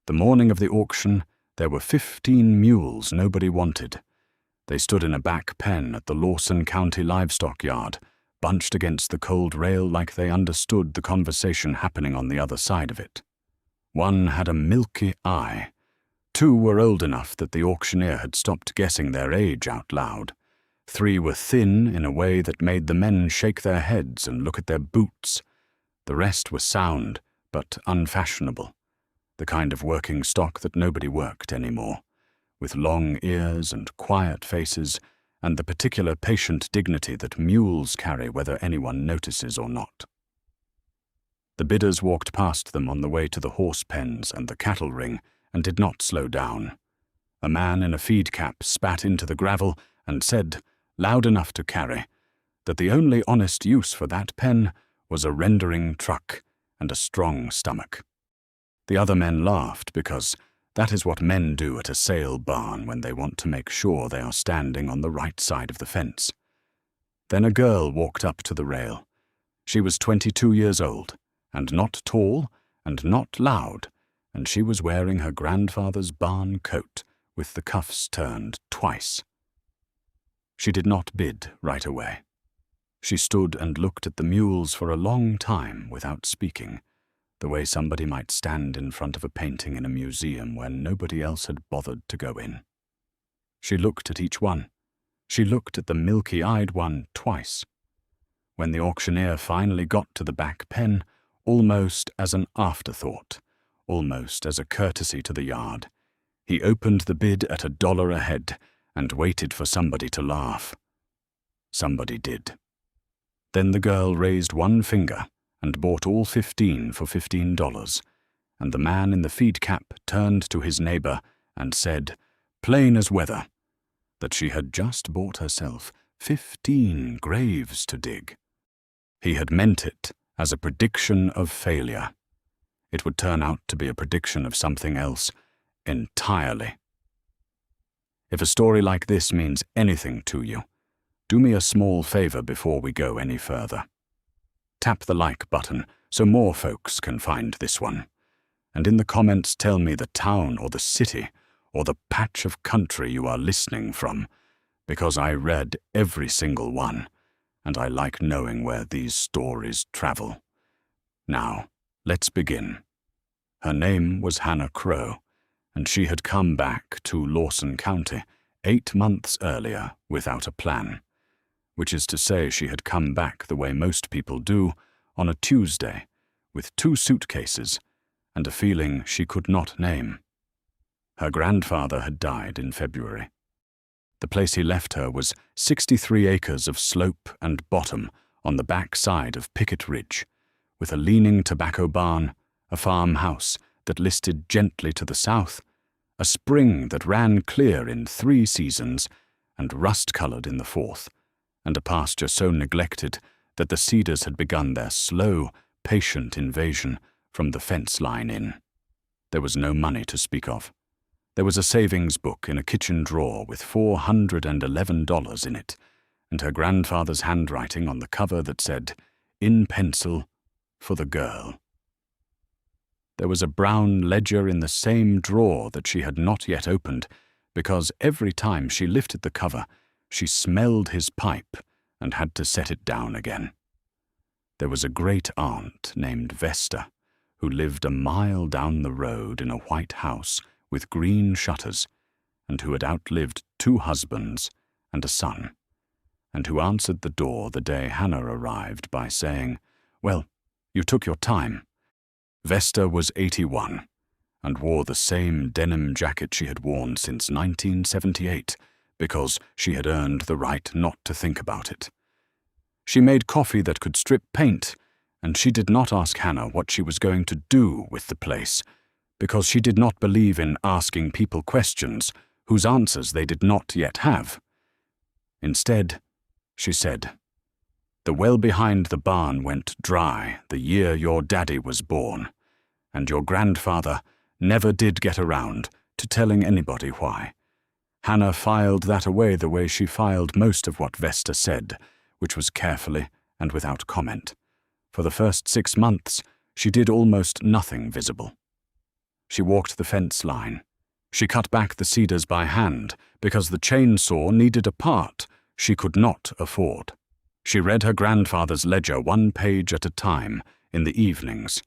The morning of the auction, there were 15 mules nobody wanted. They stood in a back pen at the Lawson County Livestock Yard, bunched against the cold rail like they understood the conversation happening on the other side of it. One had a milky eye. 2 were old enough that the auctioneer had stopped guessing their age out loud. 3 were thin in a way that made the men shake their heads and look at their boots. The rest were sound, but unfashionable, the kind of working stock that nobody worked anymore, with long ears and quiet faces and the particular patient dignity that mules carry whether anyone notices or not. The bidders walked past them on the way to the horse pens and the cattle ring and did not slow down. A man in a feed cap spat into the gravel and said, loud enough to carry, that the only honest use for that pen was a rendering truck and a strong stomach. The other men laughed because that is what men do at a sale barn when they want to make sure they are standing on the right side of the fence. Then a girl walked up to the rail. She was 22 years old, and not tall, and not loud, and she was wearing her grandfather's barn coat with the cuffs turned twice. She did not bid right away. She stood and looked at the mules for a long time without speaking, the way somebody might stand in front of a painting in a museum where nobody else had bothered to go in. She looked at each one. She looked at the milky-eyed one twice. When the auctioneer finally got to the back pen, almost as an afterthought, almost as a courtesy to the yard, he opened the bid at $1 a head and waited for somebody to laugh. Somebody did. Then the girl raised one finger and bought all 15 for $15, and the man in the feed cap turned to his neighbor and said, plain as weather, that she had just bought herself 15 graves to dig. He had meant it as a prediction of failure. It would turn out to be a prediction of something else entirely. If a story like this means anything to you, do me a small favor before we go any further. Tap the like button so more folks can find this one. And in the comments tell me the town or the city or the patch of country you are listening from, because I read every single one, and I like knowing where these stories travel. Now, let's begin. Her name was Hannah Crow, and she had come back to Lawson County 8 months earlier without a plan, which is to say she had come back the way most people do on a Tuesday with 2 suitcases and a feeling she could not name. Her grandfather had died in February. The place he left her was 63 acres of slope and bottom on the back side of Picket Ridge, with a leaning tobacco barn, a farmhouse that listed gently to the south, a spring that ran clear in 3 seasons and rust-colored in the 4th, and a pasture so neglected that the cedars had begun their slow, patient invasion from the fence line in. There was no money to speak of. There was a savings book in a kitchen drawer with $411 in it, and her grandfather's handwriting on the cover that said, in pencil, for the girl. There was a brown ledger in the same drawer that she had not yet opened, because every time she lifted the cover, she smelled his pipe and had to set it down again. There was a great-aunt named Vesta, who lived a mile down the road in a white house with green shutters, and who had outlived 2 husbands and a son, and who answered the door the day Hannah arrived by saying, well, you took your time. Vesta was 81, and wore the same denim jacket she had worn since 1978, because she had earned the right not to think about it. She made coffee that could strip paint, and she did not ask Hannah what she was going to do with the place, because she did not believe in asking people questions whose answers they did not yet have. Instead, she said, the well behind the barn went dry the year your daddy was born, and your grandfather never did get around to telling anybody why. Hannah filed that away the way she filed most of what Vesta said, which was carefully and without comment. For the first 6 months, she did almost nothing visible. She walked the fence line. She cut back the cedars by hand because the chainsaw needed a part she could not afford. She read her grandfather's ledger 1 page at a time in the evenings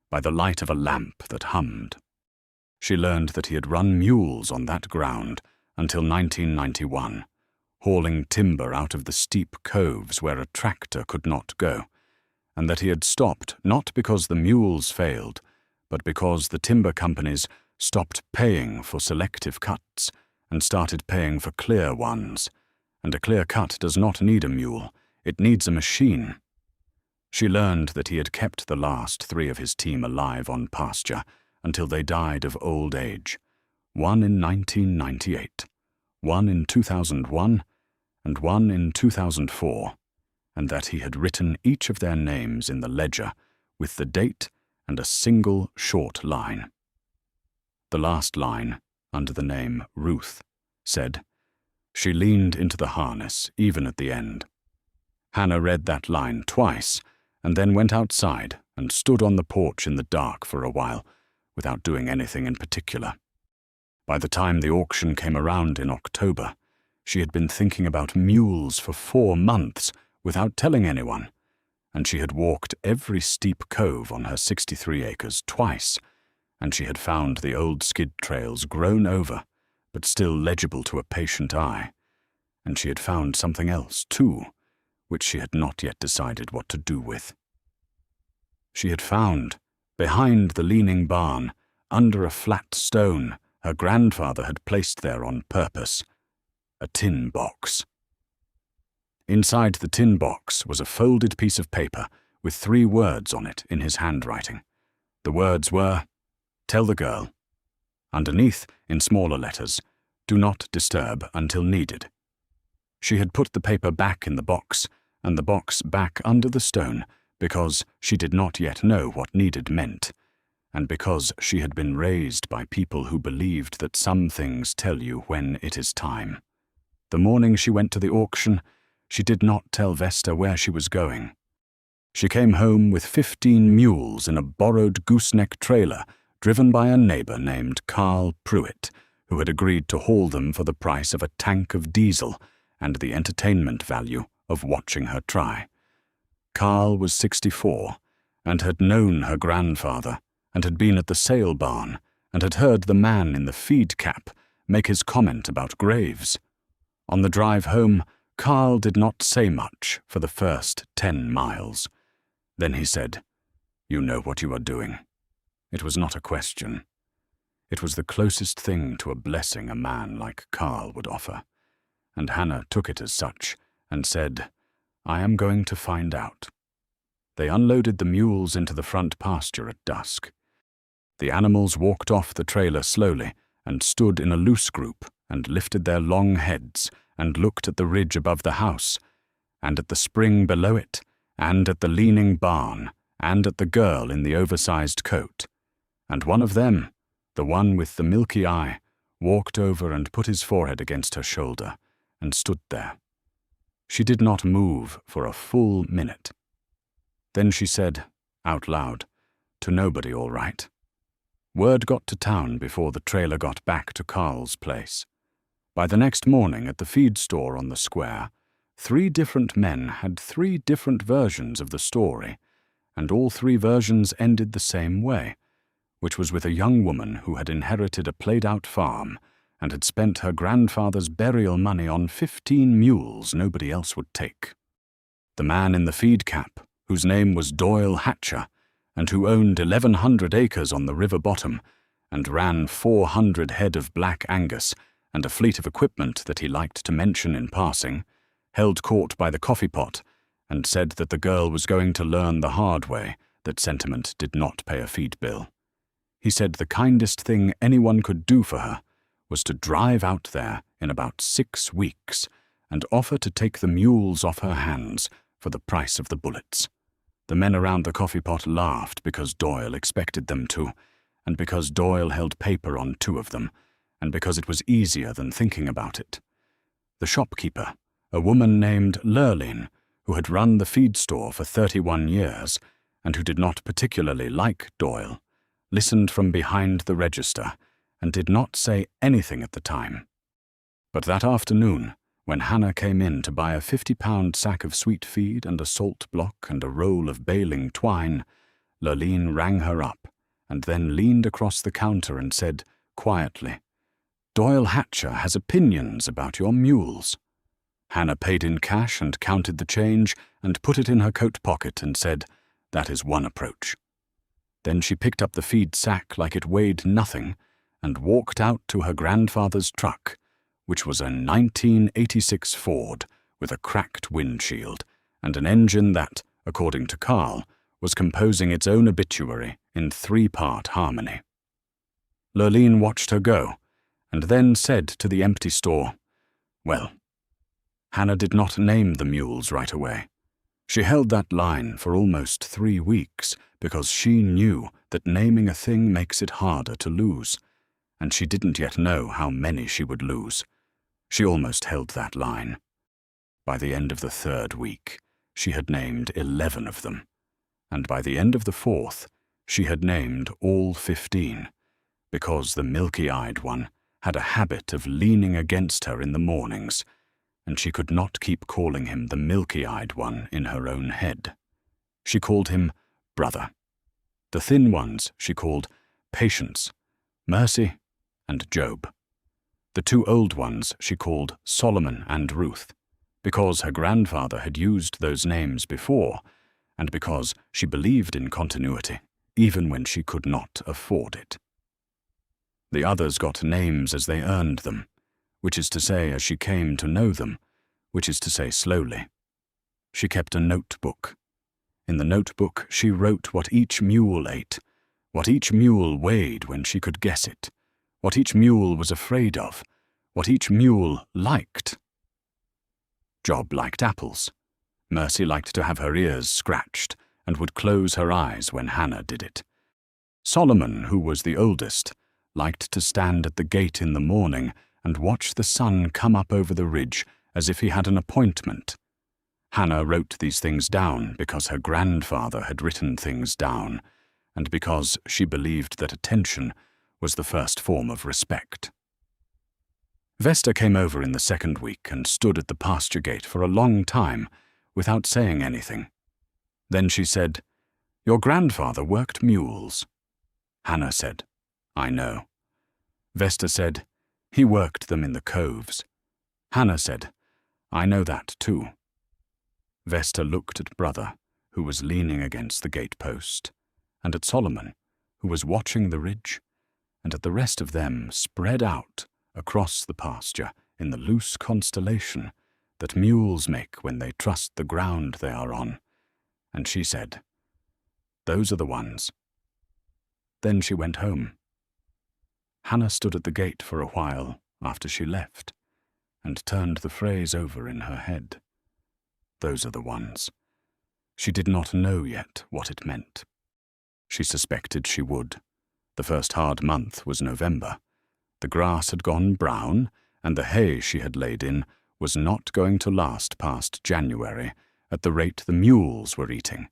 by the light of a lamp that hummed. She learned that he had run mules on that ground until 1991, hauling timber out of the steep coves where a tractor could not go, and that he had stopped not because the mules failed, but because the timber companies stopped paying for selective cuts and started paying for clear ones, and a clear cut does not need a mule, it needs a machine. She learned that he had kept the last 3 of his team alive on pasture until they died of old age, 1 in 1998, 1 in 2001, and 1 in 2004, and that he had written each of their names in the ledger with the date and a single short line. The last line, under the name Ruth, said, "She leaned into the harness, even at the end." Hannah read that line twice, and then went outside and stood on the porch in the dark for a while, without doing anything in particular. By the time the auction came around in October, she had been thinking about mules for 4 months without telling anyone, and she had walked every steep cove on her 63 acres twice, and she had found the old skid trails grown over, but still legible to a patient eye, and she had found something else, too, which she had not yet decided what to do with. She had found, behind the leaning barn, under a flat stone her grandfather had placed there on purpose, a tin box. Inside the tin box was a folded piece of paper with 3 words on it in his handwriting. The words were, "Tell the girl." Underneath, in smaller letters, "Do not disturb until needed." She had put the paper back in the box, and the box back under the stone, because she did not yet know what needed meant, and because she had been raised by people who believed that some things tell you when it is time. The morning she went to the auction, she did not tell Vesta where she was going. She came home with 15 mules in a borrowed gooseneck trailer driven by a neighbor named Carl Pruitt, who had agreed to haul them for the price of a tank of diesel and the entertainment value of watching her try. Carl was 64 and had known her grandfather and had been at the sale barn and had heard the man in the feed cap make his comment about graves. On the drive home, Carl did not say much for the first 10 miles. Then he said, "You know what you are doing." It was not a question. It was the closest thing to a blessing a man like Carl would offer, and Hannah took it as such and said, "I am going to find out." They unloaded the mules into the front pasture at dusk. The animals walked off the trailer slowly and stood in a loose group and lifted their long heads and looked at the ridge above the house, and at the spring below it, and at the leaning barn, and at the girl in the oversized coat. And one of them, the one with the milky eye, walked over and put his forehead against her shoulder and stood there. She did not move for a full minute. Then she said, out loud, to nobody all right. Word got to town before the trailer got back to Carl's place. By the next morning at the feed store on the square, 3 different men had 3 different versions of the story, and all 3 versions ended the same way, which was with a young woman who had inherited a played-out farm and had spent her grandfather's burial money on 15 mules nobody else would take. The man in the feed cap, whose name was Doyle Hatcher, and who owned 1,100 acres on the river bottom, and ran 400 head of black Angus and a fleet of equipment that he liked to mention in passing, held court by the coffee pot, and said that the girl was going to learn the hard way that sentiment did not pay a feed bill. He said the kindest thing anyone could do for her was to drive out there in about 6 weeks and offer to take the mules off her hands for the price of the bullets. The men around the coffee pot laughed because Doyle expected them to, and because Doyle held paper on 2 of them, and because it was easier than thinking about it. The shopkeeper, a woman named Lurline, who had run the feed store for 31 years, and who did not particularly like Doyle, listened from behind the register, and did not say anything at the time. But that afternoon, when Hannah came in to buy a 50-pound sack of sweet feed and a salt block and a roll of baling twine, Lurleen rang her up and then leaned across the counter and said quietly, "Doyle Hatcher has opinions about your mules." Hannah paid in cash and counted the change and put it in her coat pocket and said, "That is one approach." Then she picked up the feed sack like it weighed nothing and walked out to her grandfather's truck, which was a 1986 Ford with a cracked windshield and an engine that, according to Carl, was composing its own obituary in 3-part harmony. Lurleen watched her go, and then said to the empty store, "Well." Hannah did not name the mules right away. She held that line for almost 3 weeks because she knew that naming a thing makes it harder to lose, and she didn't yet know how many she would lose. She almost held that line. By the end of the 3rd week, she had named 11 of them, and by the end of the 4th, she had named all 15, because the milky-eyed one had a habit of leaning against her in the mornings, and she could not keep calling him the milky-eyed one in her own head. She called him brother. The thin ones she called Patience, Mercy, and Job. The 2 old ones she called Solomon and Ruth, because her grandfather had used those names before, and because she believed in continuity, even when she could not afford it. The others got names as they earned them, which is to say as she came to know them, which is to say slowly. She kept a notebook. In the notebook she wrote what each mule ate, what each mule weighed when she could guess it, what each mule was afraid of, what each mule liked. Job liked apples. Mercy liked to have her ears scratched and would close her eyes when Hannah did it. Solomon, who was the oldest, liked to stand at the gate in the morning and watch the sun come up over the ridge as if he had an appointment. Hannah wrote these things down because her grandfather had written things down, and because she believed that attention was the first form of respect. Vesta came over in the 2nd week and stood at the pasture gate for a long time without saying anything. Then she said, "Your grandfather worked mules." Hannah said, "I know." Vesta said, "He worked them in the coves." Hannah said, "I know that too." Vesta looked at brother, who was leaning against the gate-post, and at Solomon, who was watching the ridge, and at the rest of them spread out across the pasture in the loose constellation that mules make when they trust the ground they are on, and she said, "Those are the ones." Then she went home. Hannah stood at the gate for a while after she left, and turned the phrase over in her head. Those are the ones. She did not know yet what it meant. She suspected she would. The first hard month was November. The grass had gone brown, and the hay she had laid in was not going to last past January at the rate the mules were eating,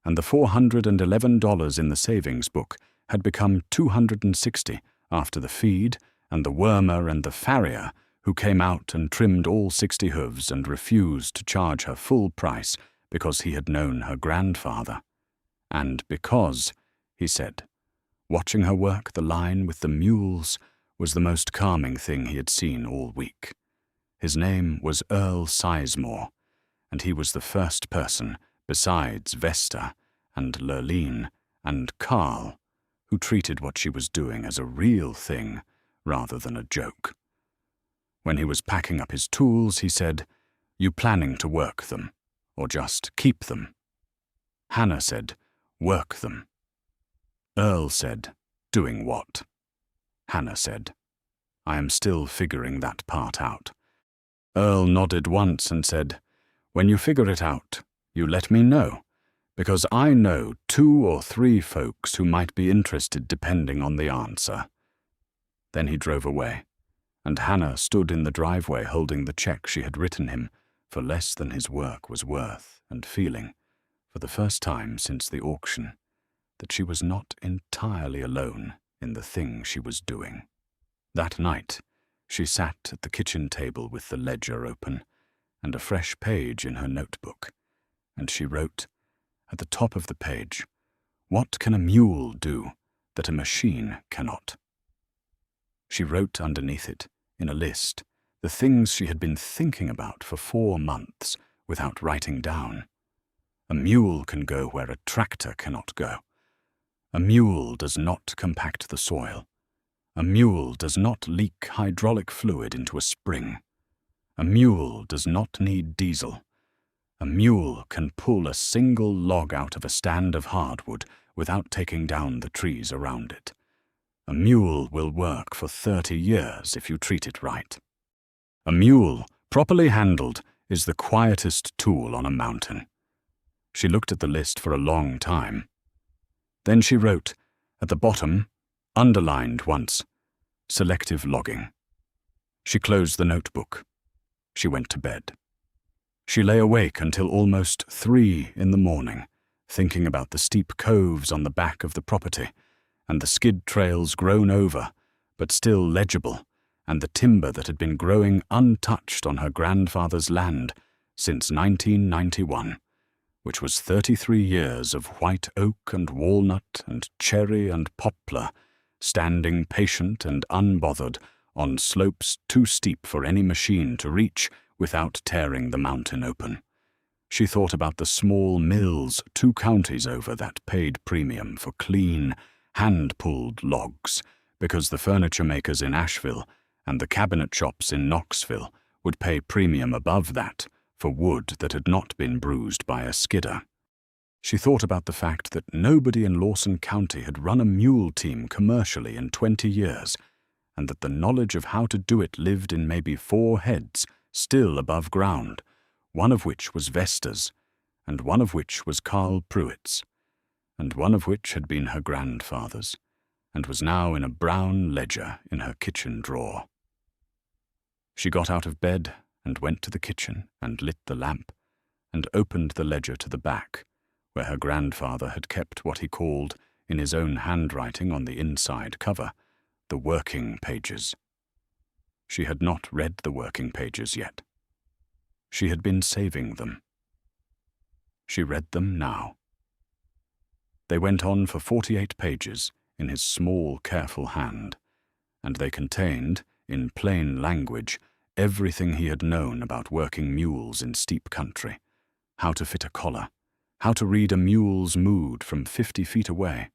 and the $411 in the savings book had become $260 after the feed and the wormer and the farrier who came out and trimmed all 60 hooves and refused to charge her full price because he had known her grandfather. And because, he said, watching her work the line with the mules was the most calming thing he had seen all week. His name was Earl Sizemore, and he was the first person, besides Vesta and Lurleen and Carl, who treated what she was doing as a real thing rather than a joke. When he was packing up his tools, he said, "You planning to work them, or just keep them?" Hannah said, "Work them." Earl said, "Doing what?" Hannah said, "I am still figuring that part out." Earl nodded once and said, "When you figure it out, you let me know, because I know 2 or 3 folks who might be interested depending on the answer." Then he drove away, and Hannah stood in the driveway holding the check she had written him for less than his work was worth and feeling, for the first time since the auction, that she was not entirely alone in the thing she was doing. That night, she sat at the kitchen table with the ledger open and a fresh page in her notebook, and she wrote, at the top of the page, "What can a mule do that a machine cannot?" She wrote underneath it, in a list, the things she had been thinking about for 4 months without writing down. A mule can go where a tractor cannot go. A mule does not compact the soil. A mule does not leak hydraulic fluid into a spring. A mule does not need diesel. A mule can pull a single log out of a stand of hardwood without taking down the trees around it. A mule will work for 30 years if you treat it right. A mule, properly handled, is the quietest tool on a mountain. She looked at the list for a long time. Then she wrote, at the bottom, underlined once, selective logging. She closed the notebook. She went to bed. She lay awake until almost 3 in the morning, thinking about the steep coves on the back of the property, and the skid trails grown over, but still legible, and the timber that had been growing untouched on her grandfather's land since 1991, which was 33 years of white oak and walnut and cherry and poplar, standing patient and unbothered on slopes too steep for any machine to reach without tearing the mountain open. She thought about the small mills 2 counties over that paid premium for clean, hand-pulled logs, because the furniture makers in Asheville and the cabinet shops in Knoxville would pay premium above that for wood that had not been bruised by a skidder. She thought about the fact that nobody in Lawson County had run a mule team commercially in 20 years, and that the knowledge of how to do it lived in maybe 4 heads still above ground, one of which was Vesta's, and one of which was Carl Pruitt's, and one of which had been her grandfather's, and was now in a brown ledger in her kitchen drawer. She got out of bed and went to the kitchen and lit the lamp, and opened the ledger to the back, where her grandfather had kept what he called, in his own handwriting on the inside cover, the working pages. She had not read the working pages yet. She had been saving them. She read them now. They went on for 48 pages in his small, careful hand, and they contained, in plain language, everything he had known about working mules in steep country, how to fit a collar, how to read a mule's mood from 50 feet away,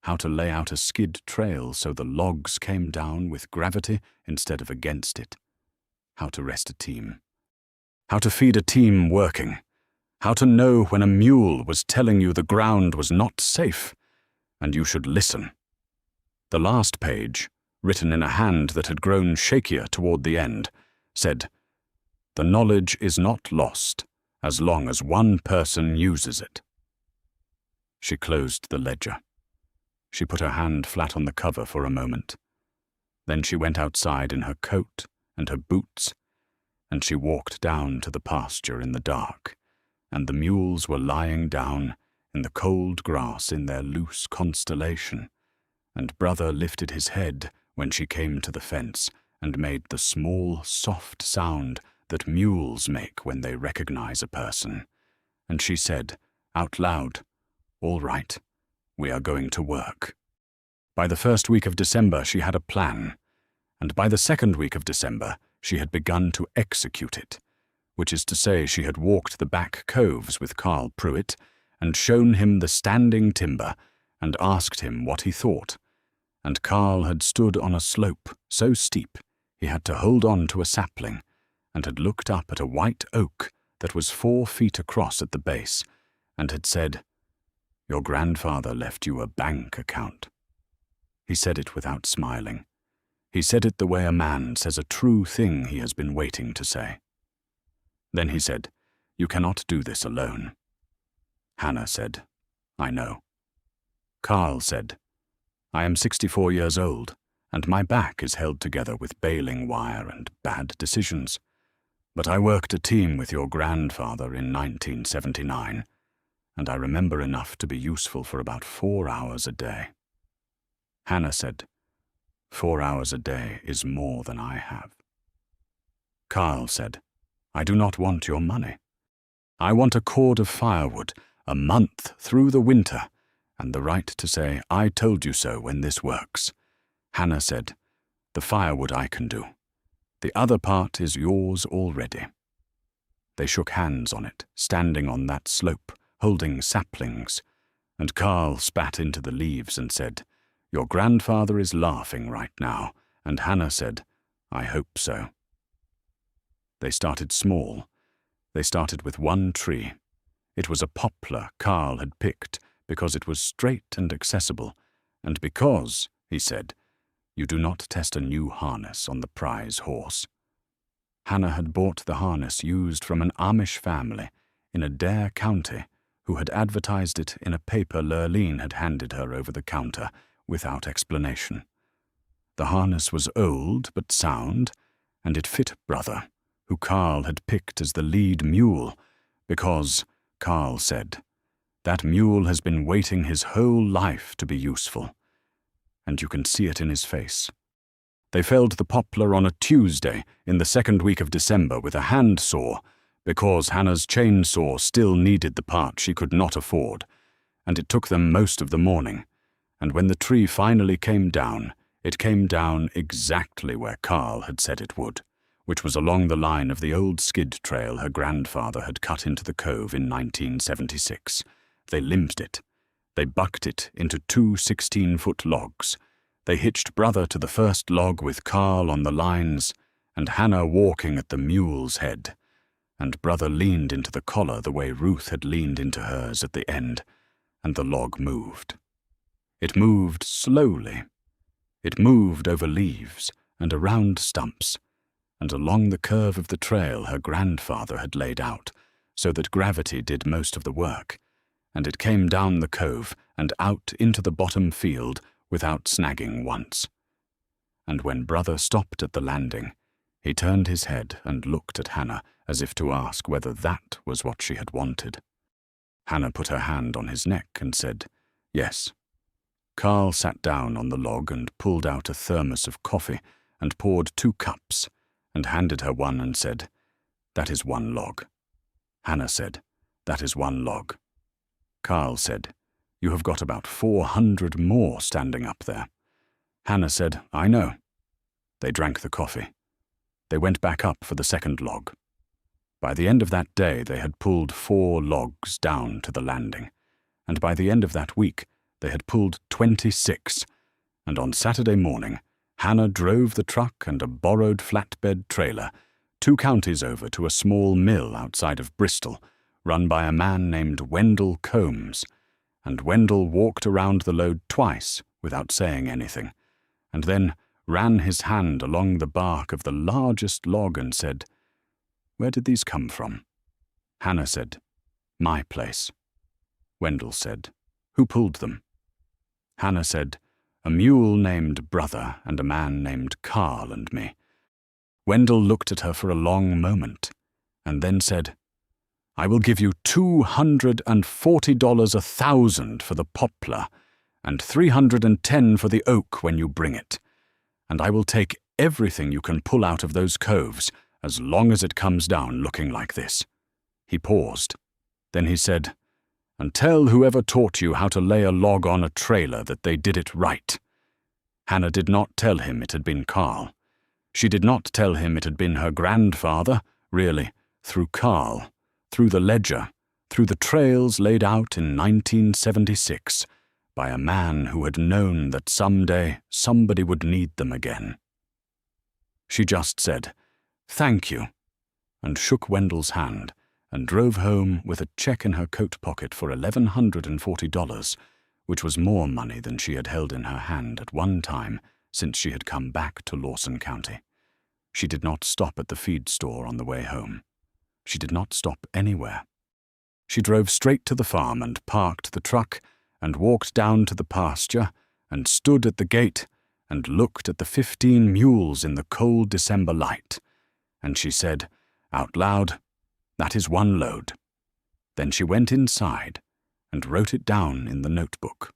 how to lay out a skid trail so the logs came down with gravity instead of against it, how to rest a team, how to feed a team working, how to know when a mule was telling you the ground was not safe, and you should listen. The last page, written in a hand that had grown shakier toward the end, said, "The knowledge is not lost as long as one person uses it." She closed the ledger. She put her hand flat on the cover for a moment. Then she went outside in her coat and her boots, and she walked down to the pasture in the dark, and the mules were lying down in the cold grass in their loose constellation, and Brother lifted his head when she came to the fence and made the small, soft sound that mules make when they recognize a person, and she said, out loud, "All right, we are going to work." By the first week of December she had a plan, and by the second week of December she had begun to execute it, which is to say she had walked the back coves with Carl Pruitt and shown him the standing timber and asked him what he thought, and Carl had stood on a slope so steep he had to hold on to a sapling, and had looked up at a white oak that was 4 feet across at the base, and had said, "Your grandfather left you a bank account." He said it without smiling. He said it the way a man says a true thing he has been waiting to say. Then he said, "You cannot do this alone." Hannah said, "I know." Carl said, "I am 64 years old, and my back is held together with baling wire and bad decisions. But I worked a team with your grandfather in 1979, and I remember enough to be useful for about 4 hours a day." Hannah said, "4 hours a day is more than I have." Carl said, "I do not want your money. I want a cord of firewood, a month through the winter, and the right to say, 'I told you so' when this works." Hannah said, "The firewood I can do. The other part is yours already." They shook hands on it, standing on that slope, holding saplings, and Carl spat into the leaves and said, "Your grandfather is laughing right now," and Hannah said, "I hope so." They started small. They started with one tree. It was a poplar Carl had picked because it was straight and accessible, and because, he said, you do not test a new harness on the prize horse. Hannah had bought the harness used from an Amish family in Adair County who had advertised it in a paper Lurleen had handed her over the counter without explanation. The harness was old but sound, and it fit Brother, who Carl had picked as the lead mule, because, Carl said, that mule has been waiting his whole life to be useful. And you can see it in his face. They felled the poplar on a Tuesday in the second week of December with a hand saw, because Hannah's chainsaw still needed the part she could not afford, and it took them most of the morning, and when the tree finally came down, it came down exactly where Carl had said it would, which was along the line of the old skid trail her grandfather had cut into the cove in 1976. They limped it. They bucked it into 2 16-foot logs. They hitched Brother to the first log with Carl on the lines and Hannah walking at the mule's head, and Brother leaned into the collar the way Ruth had leaned into hers at the end, and the log moved. It moved slowly. It moved over leaves and around stumps, and along the curve of the trail her grandfather had laid out, so that gravity did most of the work, and it came down the cove and out into the bottom field without snagging once. And when Brother stopped at the landing, he turned his head and looked at Hannah as if to ask whether that was what she had wanted. Hannah put her hand on his neck and said, "Yes." Carl sat down on the log and pulled out a thermos of coffee and poured 2 cups and handed her one and said, "That is 1 log." Hannah said, "That is 1 log." Carl said, "You have got about 400 more standing up there." Hannah said, "I know." They drank the coffee. They went back up for the 2nd log. By the end of that day they had pulled 4 logs down to the landing, and by the end of that week they had pulled 26, and on Saturday morning Hannah drove the truck and a borrowed flatbed trailer 2 counties over to a small mill outside of Bristol, run by a man named Wendell Combs, and Wendell walked around the load twice without saying anything, and then ran his hand along the bark of the largest log and said, "Where did these come from?" Hannah said, "My place." Wendell said, "Who pulled them?" Hannah said, "A mule named Brother and a man named Carl and me." Wendell looked at her for a long moment, and then said, "I will give you $240 1,000 for the poplar, and $310 for the oak when you bring it, and I will take everything you can pull out of those coves, as long as it comes down looking like this." He paused. Then he said, "And tell whoever taught you how to lay a log on a trailer that they did it right." Hannah did not tell him it had been Carl. She did not tell him it had been her grandfather, really, through Carl, through the ledger, through the trails laid out in 1976, by a man who had known that someday somebody would need them again. She just said, "Thank you," and shook Wendell's hand, and drove home with a check in her coat pocket for $1,140, which was more money than she had held in her hand at one time since she had come back to Lawson County. She did not stop at the feed store on the way home. She did not stop anywhere. She drove straight to the farm and parked the truck and walked down to the pasture and stood at the gate and looked at the 15 mules in the cold December light. And she said, out loud, "That is 1 load." Then she went inside and wrote it down in the notebook.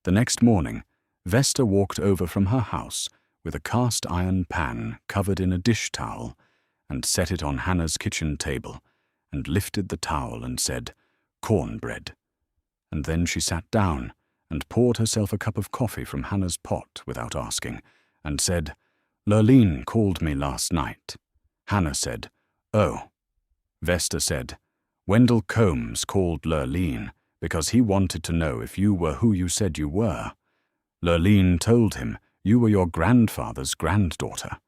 The next morning, Vesta walked over from her house with a cast-iron pan covered in a dish towel and set it on Hannah's kitchen table and lifted the towel and said, "Cornbread." And then she sat down and poured herself a cup of coffee from Hannah's pot without asking, and said, "Lurleen called me last night." Hannah said, "Oh." Vesta said, "Wendell Combs called Lurleen because he wanted to know if you were who you said you were. Lurleen told him you were your grandfather's granddaughter,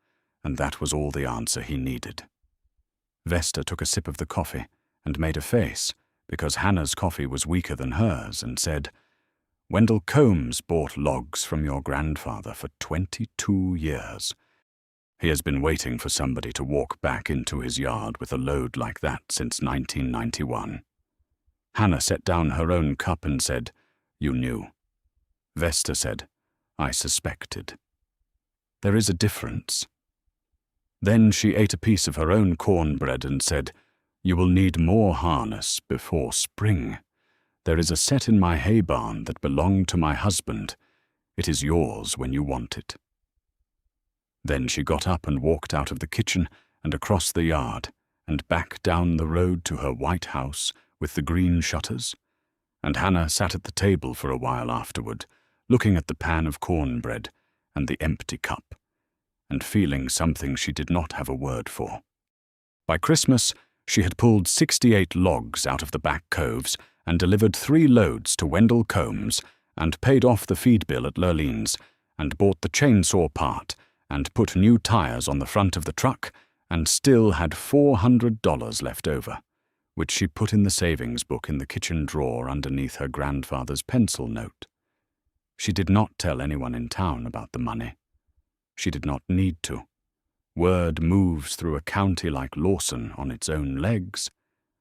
and that was all the answer he needed." Vesta took a sip of the coffee and made a face, because Hannah's coffee was weaker than hers, and said, "Wendell Combs bought logs from your grandfather for 22 years. He has been waiting for somebody to walk back into his yard with a load like that since 1991. Hannah set down her own cup and said, "You knew." Vesta said, "I suspected." There is a difference. Then she ate a piece of her own cornbread and said, "You will need more harness before spring. There is a set in my hay barn that belonged to my husband. It is yours when you want it." Then she got up and walked out of the kitchen and across the yard and back down the road to her white house with the green shutters, and Hannah sat at the table for a while afterward, looking at the pan of cornbread and the empty cup, and feeling something she did not have a word for. By Christmas, she had pulled 68 logs out of the back coves and delivered 3 loads to Wendell Combs and paid off the feed bill at Lurleen's and bought the chainsaw part and put new tires on the front of the truck and still had $400 left over, which she put in the savings book in the kitchen drawer underneath her grandfather's pencil note. She did not tell anyone in town about the money. She did not need to. Word moves through a county like Lawson on its own legs,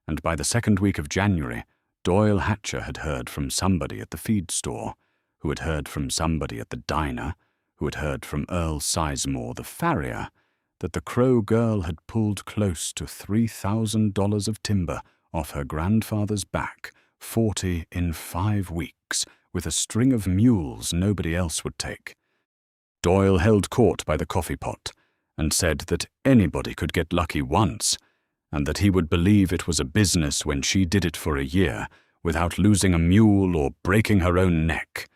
and by the second week of January, Doyle Hatcher had heard from somebody at the feed store, who had heard from somebody at the diner, who had heard from Earl Sizemore the farrier, that the Crow girl had pulled close to $3,000 of timber off her grandfather's back, 40 in 5 weeks, with a string of mules nobody else would take. Doyle held court by the coffee pot and said that anybody could get lucky once, and that he would believe it was a business when she did it for a year without losing a mule or breaking her own neck,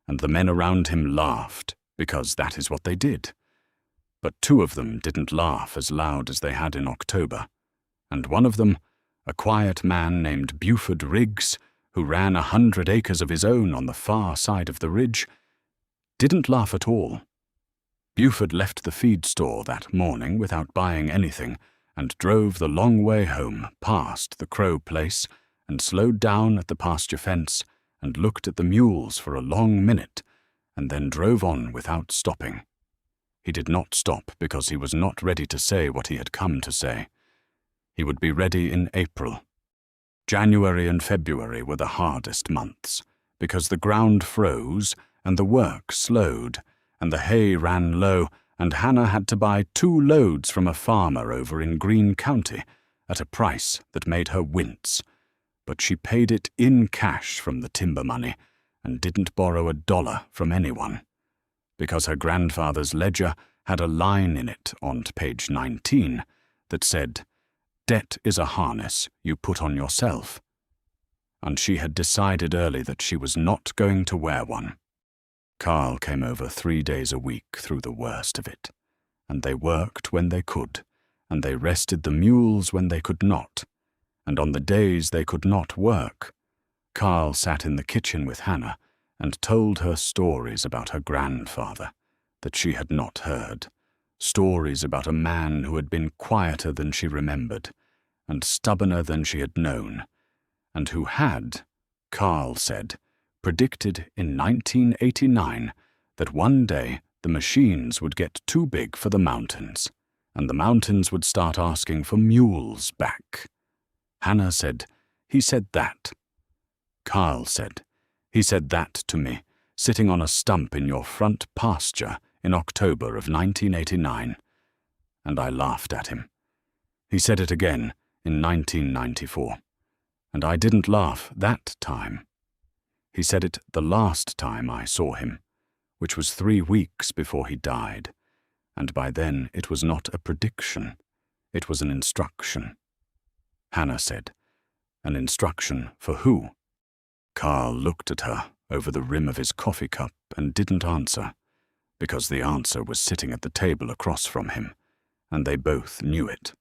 and the men around him laughed, because that is what they did. But 2 of them didn't laugh as loud as they had in October, and one of them, a quiet man named Buford Riggs, who ran 100 acres of his own on the far side of the ridge, didn't laugh at all. Buford left the feed store that morning without buying anything and drove the long way home past the Crow place and slowed down at the pasture fence and looked at the mules for a long minute and then drove on without stopping. He did not stop because he was not ready to say what he had come to say. He would be ready in April. January and February were the hardest months because the ground froze and the work slowed and the hay ran low, and Hannah had to buy 2 loads from a farmer over in Greene County at a price that made her wince. But she paid it in cash from the timber money and didn't borrow $1 from anyone, because her grandfather's ledger had a line in it on page 19 that said, "Debt is a harness you put on yourself." And she had decided early that she was not going to wear one. Carl came over 3 days a week through the worst of it, and they worked when they could, and they rested the mules when they could not, and on the days they could not work, Carl sat in the kitchen with Hannah and told her stories about her grandfather that she had not heard, stories about a man who had been quieter than she remembered, and stubborner than she had known, and who had, Carl said, predicted in 1989 that one day the machines would get too big for the mountains, and the mountains would start asking for mules back. Hannah said, "He said that." Carl said, "He said that to me, sitting on a stump in your front pasture in October of 1989. And I laughed at him. He said it again in 1994, and I didn't laugh that time. He said it the last time I saw him, which was 3 weeks before he died, and by then it was not a prediction, it was an instruction. Hannah said, "An instruction for who?" Carl looked at her over the rim of his coffee cup and didn't answer, because the answer was sitting at the table across from him, and they both knew it.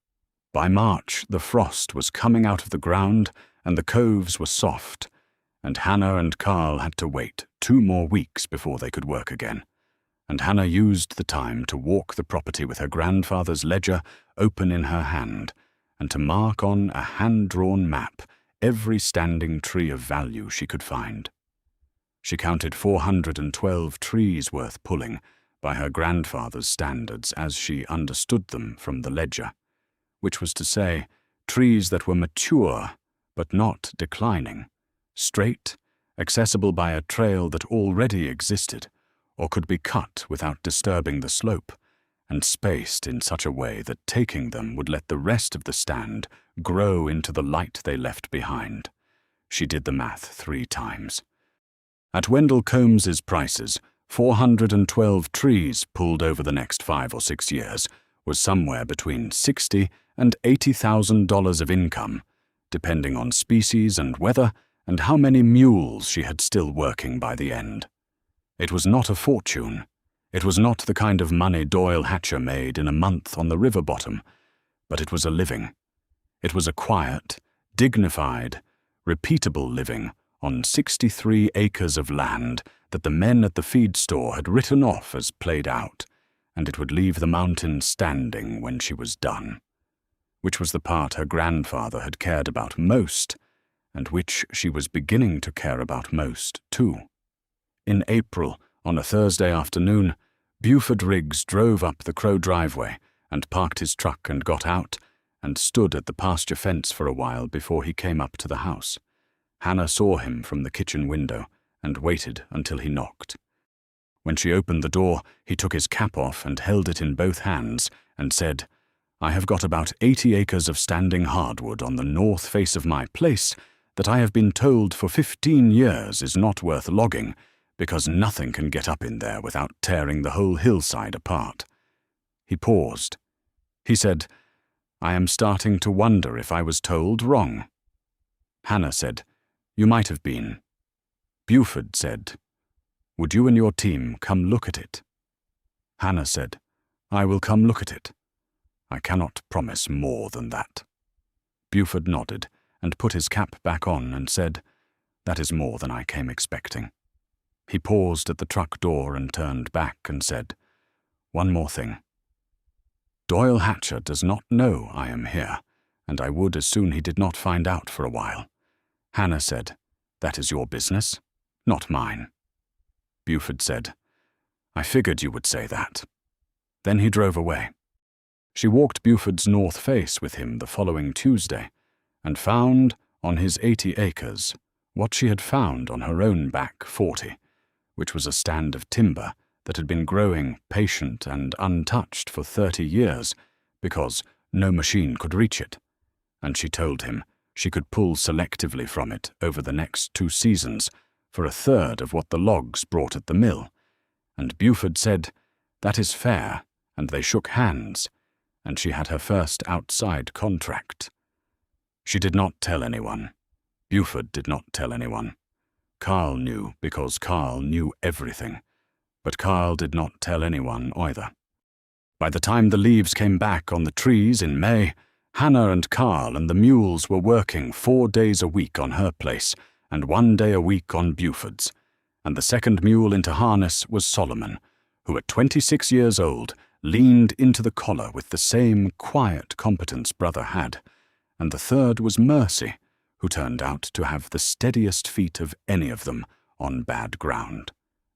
By March, the frost was coming out of the ground and the coves were soft, and Hannah and Carl had to wait 2 more weeks before they could work again, and Hannah used the time to walk the property with her grandfather's ledger open in her hand, and to mark on a hand-drawn map every standing tree of value she could find. She counted 412 trees worth pulling by her grandfather's standards as she understood them from the ledger, which was to say, trees that were mature but not declining, straight, accessible by a trail that already existed or could be cut without disturbing the slope, and spaced in such a way that taking them would let the rest of the stand grow into the light they left behind. She did the math 3 times. At Wendell Combs's prices, 412 trees pulled over the next 5 or 6 years was somewhere between $60,000 and $80,000 of income, depending on species and weather and how many mules she had still working by the end. It was not a fortune. It was not the kind of money Doyle Hatcher made in a month on the river bottom, but it was a living. It was a quiet, dignified, repeatable living on 63 acres of land that the men at the feed store had written off as played out, and it would leave the mountain standing when she was done, which was the part her grandfather had cared about most, and which she was beginning to care about most, too. In April, on a Thursday afternoon, Buford Riggs drove up the Crow driveway and parked his truck and got out and stood at the pasture fence for a while before he came up to the house. Hannah saw him from the kitchen window and waited until he knocked. When she opened the door, he took his cap off and held it in both hands and said, "I have got about 80 acres of standing hardwood on the north face of my place that I have been told for 15 years is not worth logging, because nothing can get up in there without tearing the whole hillside apart." He paused. He said, "I am starting to wonder if I was told wrong." Hannah said, "You might have been." Buford said, "Would you and your team come look at it?" Hannah said, "I will come look at it. I cannot promise more than that." Buford nodded and put his cap back on and said, "That is more than I came expecting." He paused at the truck door and turned back and said, "One more thing. Doyle Hatcher does not know I am here, and I would as soon he did not find out for a while." Hannah said, "That is your business, not mine." Buford said, "I figured you would say that." Then he drove away. She walked Buford's north face with him the following Tuesday, and found, on his 80 acres, what she had found on her own back 40, which was a stand of timber that had been growing patient and untouched for 30 years, because no machine could reach it, and she told him she could pull selectively from it over the next 2 seasons for 1/3 of what the logs brought at the mill, and Buford said, "That is fair," and they shook hands, and she had her first outside contract. She did not tell anyone. Buford did not tell anyone. Carl knew because Carl knew everything, but Carl did not tell anyone either. By the time the leaves came back on the trees in May, Hannah and Carl and the mules were working 4 days a week on her place and 1 day a week on Buford's, and the second mule into harness was Solomon, who at 26 years old leaned into the collar with the same quiet competence brother had, and the third was Mercy, who turned out to have the steadiest feet of any of them on bad ground.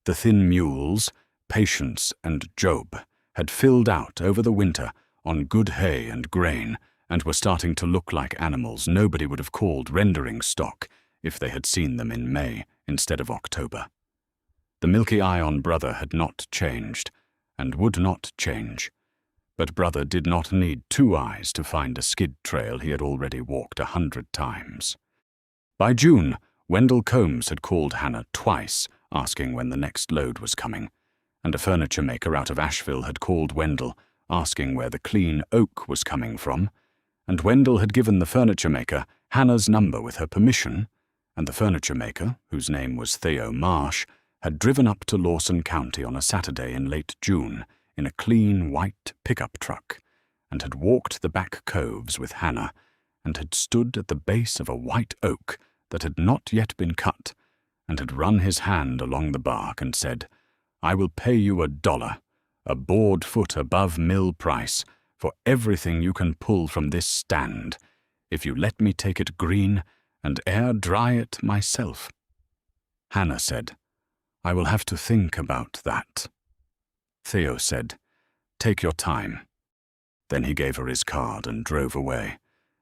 The thin mules, Patience and Job, had filled out over the winter on good hay and grain, and were starting to look like animals nobody would have called rendering stock if they had seen them in May instead of October. The milky eye on brother had not changed, and would not change, but brother did not need 2 eyes to find a skid trail he had already walked 100 times. By June, Wendell Combs had called Hannah twice, asking when the next load was coming, and a furniture maker out of Asheville had called Wendell, asking where the clean oak was coming from, and Wendell had given the furniture maker Hannah's number with her permission, and the furniture maker, whose name was Theo Marsh, had driven up to Lawson County on a Saturday in late June in a clean white pickup truck, and had walked the back coves with Hannah, and had stood at the base of a white oak that had not yet been cut, and had run his hand along the bark and said, "I will pay you $1, a board foot above mill price, for everything you can pull from this stand, if you let me take it green and air dry it myself." Hannah said, "I will have to think about that." Theo said, "Take your time." Then he gave her his card and drove away,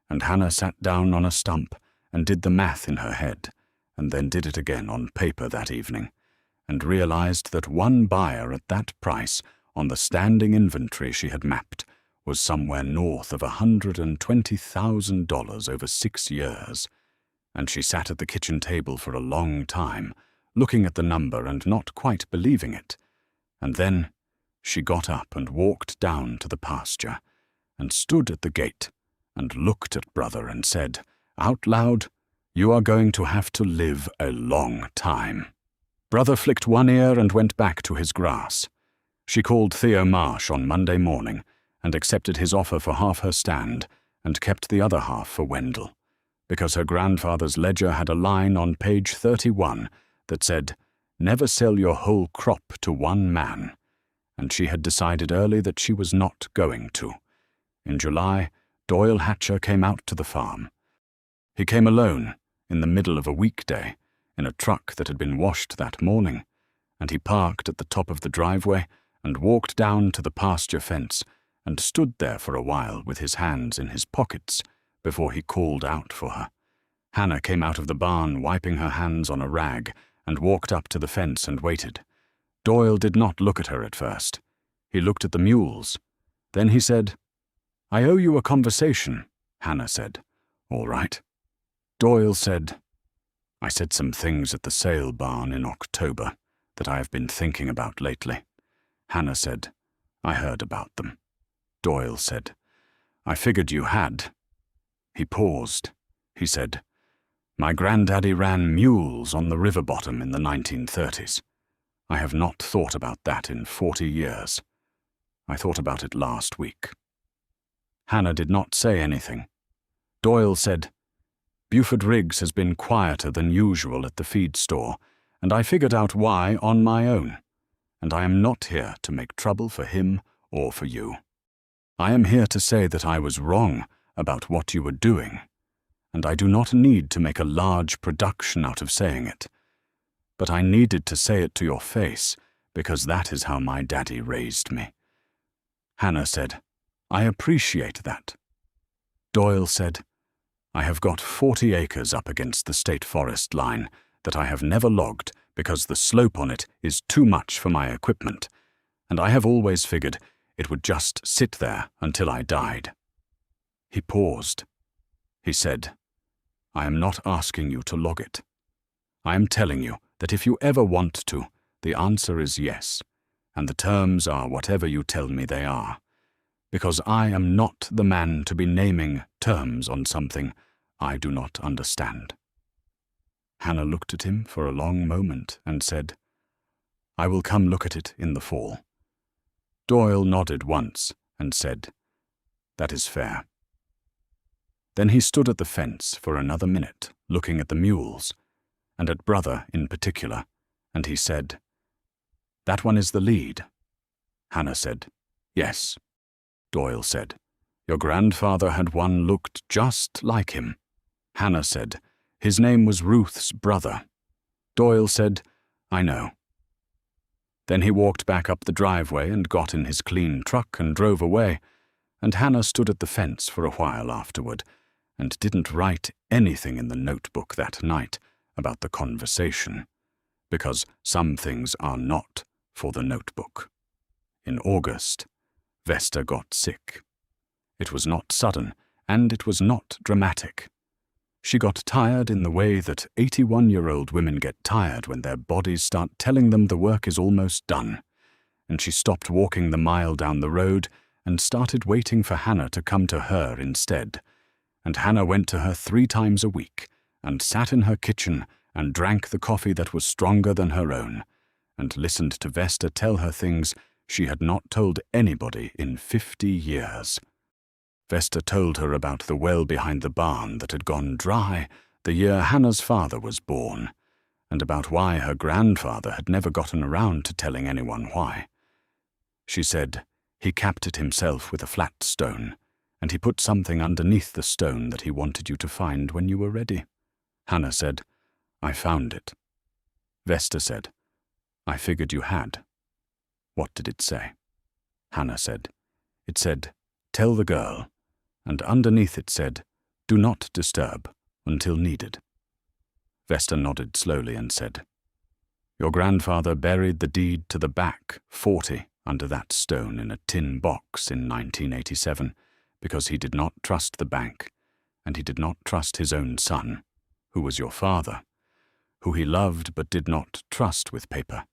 and Hannah sat down on a stump and did the math in her head, and then did it again on paper that evening, and realized that one buyer at that price on the standing inventory she had mapped was somewhere north of $120,000 over 6 years, and she sat at the kitchen table for a long time, looking at the number and not quite believing it, and then she got up and walked down to the pasture, and stood at the gate, and looked at Brother and said, out loud, "You are going to have to live a long time." Brother flicked one ear and went back to his grass. She called Theo Marsh on Monday morning and accepted his offer for half her stand and kept the other half for Wendell, because her grandfather's ledger had a line on page 31 that said, "Never sell your whole crop to one man," and she had decided early that she was not going to. In July, Doyle Hatcher came out to the farm. He came alone, in the middle of a weekday, in a truck that had been washed that morning, and he parked at the top of the driveway and walked down to the pasture fence and stood there for a while with his hands in his pockets before he called out for her. Hannah came out of the barn wiping her hands on a rag and walked up to the fence and waited. Doyle did not look at her at first. He looked at the mules. Then he said, "I owe you a conversation," Hannah said. "All right." Doyle said, "I said some things at the sale barn in October that I have been thinking about lately." Hannah said, "I heard about them." Doyle said, "I figured you had." He paused. He said, "My granddaddy ran mules on the river bottom in the 1930s. I have not thought about that in 40 years. I thought about it last week." Hannah did not say anything. Doyle said, "Buford Riggs has been quieter than usual at the feed store, and I figured out why on my own, and I am not here to make trouble for him or for you. I am here to say that I was wrong about what you were doing, and I do not need to make a large production out of saying it. But I needed to say it to your face, because that is how my daddy raised me." Hannah said, "I appreciate that." Doyle said, "I have got 40 acres up against the state forest line that I have never logged because the slope on it is too much for my equipment, and I have always figured it would just sit there until I died." He paused. He said, "I am not asking you to log it. I am telling you that if you ever want to, the answer is yes, and the terms are whatever you tell me they are, because I am not the man to be naming terms on something I do not understand." Hannah looked at him for a long moment and said, "I will come look at it in the fall." Doyle nodded once and said, "That is fair." Then he stood at the fence for another minute, looking at the mules, and at Brother in particular, and he said, "That one is the lead." Hannah said, "Yes." Doyle said, "Your grandfather had one looked just like him." Hannah said, "His name was Ruth's brother." Doyle said, "I know." Then he walked back up the driveway and got in his clean truck and drove away, and Hannah stood at the fence for a while afterward and didn't write anything in the notebook that night about the conversation, because some things are not for the notebook. In August, Vesta got sick. It was not sudden, and it was not dramatic. She got tired in the way that 81-year-old women get tired when their bodies start telling them the work is almost done, and she stopped walking the mile down the road and started waiting for Hannah to come to her instead. And Hannah went to her 3 times a week and sat in her kitchen and drank the coffee that was stronger than her own, and listened to Vesta tell her things she had not told anybody in 50 years. Vesta told her about the well behind the barn that had gone dry the year Hannah's father was born, and about why her grandfather had never gotten around to telling anyone why. She said, "He capped it himself with a flat stone, and he put something underneath the stone that he wanted you to find when you were ready." Hannah said, "I found it." Vesta said, "I figured you had." "What did it say?" Hannah said, "It said, 'Tell the girl,' and underneath it said, 'Do not disturb until needed.'" Vesta nodded slowly and said, "Your grandfather buried the deed to the back 40 under that stone in a tin box in 1987 because he did not trust the bank, and he did not trust his own son, who was your father, who he loved but did not trust with paper,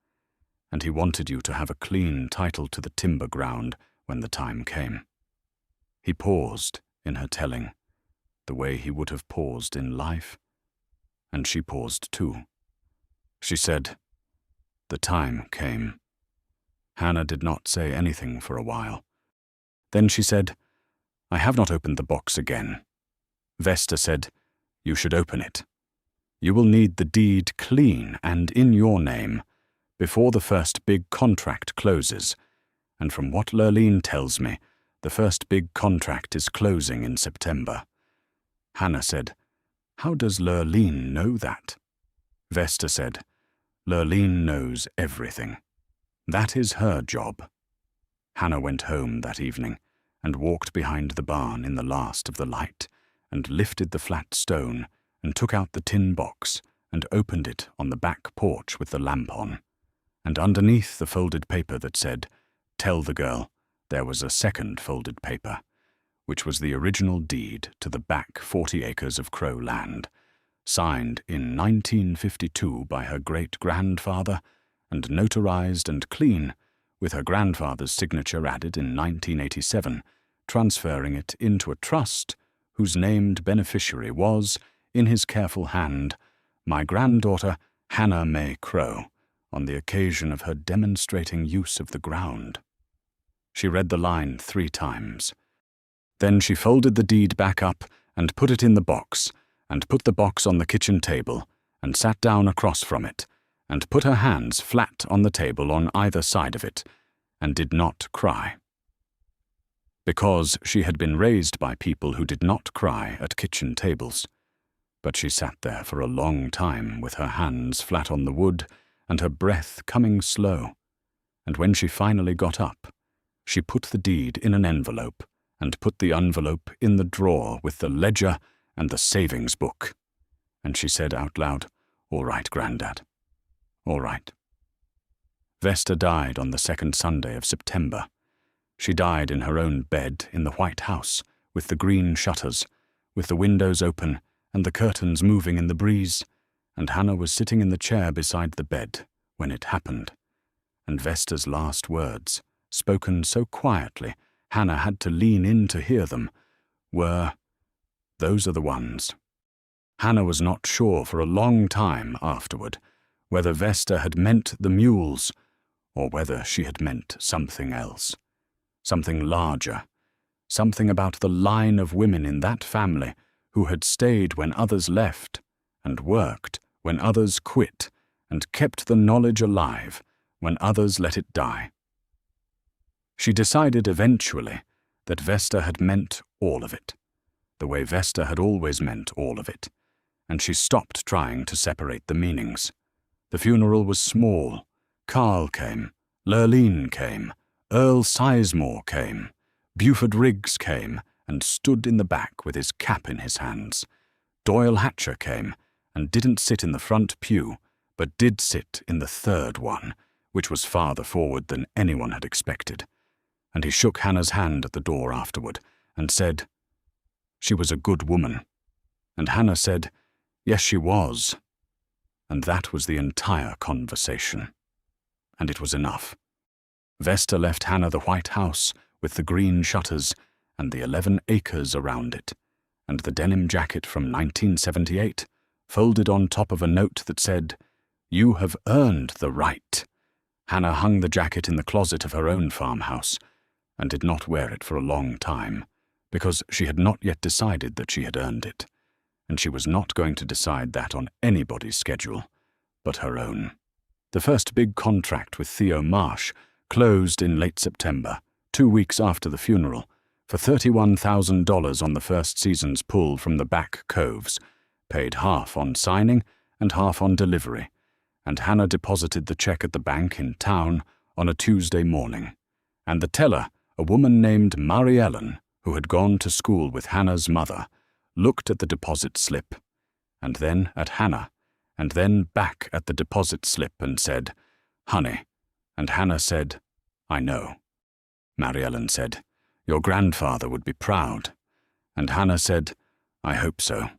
and he wanted you to have a clean title to the timber ground when the time came." He paused in her telling, the way he would have paused in life, and she paused too. She said, "The time came." Hannah did not say anything for a while. Then she said, "I have not opened the box again." Vesta said, "You should open it. You will need the deed clean and in your name before the first big contract closes, and from what Lurleen tells me, the first big contract is closing in September." Hannah said, "How does Lurleen know that?" Vesta said, "Lurleen knows everything. That is her job." Hannah went home that evening and walked behind the barn in the last of the light and lifted the flat stone and took out the tin box and opened it on the back porch with the lamp on. And underneath the folded paper that said, "Tell the girl," there was a second folded paper, which was the original deed to the back 40 acres of Crow land, signed in 1952 by her great-grandfather and notarized and clean, with her grandfather's signature added in 1987, transferring it into a trust whose named beneficiary was, in his careful hand, my granddaughter Hannah May Crow, on the occasion of her demonstrating use of the ground. She read the line 3 times. Then she folded the deed back up and put it in the box, and put the box on the kitchen table, and sat down across from it, and put her hands flat on the table on either side of it, and did not cry. Because she had been raised by people who did not cry at kitchen tables. But she sat there for a long time with her hands flat on the wood and her breath coming slow, and when she finally got up, she put the deed in an envelope and put the envelope in the drawer with the ledger and the savings book, and she said out loud, "All right, Grandad. All right." Vesta died on the 2nd Sunday of September. She died in her own bed in the White House, with the green shutters, with the windows open and the curtains moving in the breeze, and Hannah was sitting in the chair beside the bed when it happened. And Vesta's last words, spoken so quietly Hannah had to lean in to hear them, were, "Those are the ones." Hannah was not sure for a long time afterward whether Vesta had meant the mules or whether she had meant something else, something larger, something about the line of women in that family who had stayed when others left and worked when others quit and kept the knowledge alive when others let it die. She decided eventually that Vesta had meant all of it, the way Vesta had always meant all of it, and she stopped trying to separate the meanings. The funeral was small. Carl came, Lurleen came, Earl Sizemore came, Buford Riggs came and stood in the back with his cap in his hands. Doyle Hatcher came and didn't sit in the front pew, but did sit in the third one, which was farther forward than anyone had expected. And he shook Hannah's hand at the door afterward and said, "She was a good woman," And Hannah said, yes, she was. And that was the entire conversation. And it was enough. Vesta left Hannah the white house with the green shutters and the 11 acres around it, and the denim jacket from 1978, folded on top of a note that said, "You have earned the right." Hannah hung the jacket in the closet of her own farmhouse, and did not wear it for a long time, because she had not yet decided that she had earned it, and she was not going to decide that on anybody's schedule but her own. The first big contract with Theo Marsh closed in late September, 2 weeks after the funeral, for $31,000 on the first season's pull from the back coves, paid half on signing and half on delivery, and Hannah deposited the check at the bank in town on a Tuesday morning. And the teller, a woman named Mary Ellen, who had gone to school with Hannah's mother, looked at the deposit slip, and then at Hannah, and then back at the deposit slip and said, "Honey." And Hannah said, "I know." Mary Ellen said, "Your grandfather would be proud." And Hannah said, "I hope so,"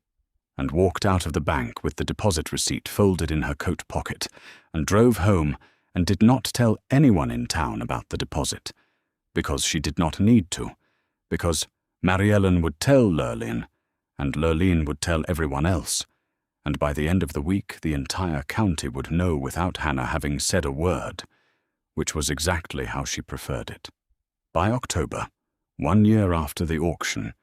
and walked out of the bank with the deposit receipt folded in her coat pocket, and drove home and did not tell anyone in town about the deposit, because she did not need to, because Mary Ellen would tell Lurleen, and Lurleen would tell everyone else, and by the end of the week the entire county would know without Hannah having said a word, which was exactly how she preferred it. By October, 1 year after the auction,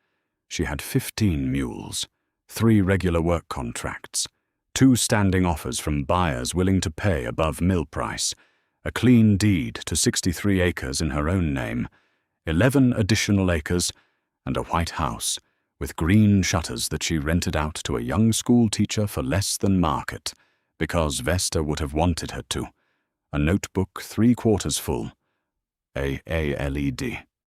she had 15 mules, 3 regular work contracts, 2 standing offers from buyers willing to pay above mill price, a clean deed to 63 acres in her own name, 11 additional acres, and a white house with green shutters that she rented out to a young school teacher for less than market, because Vesta would have wanted her to, a notebook 3/4 full, a LED.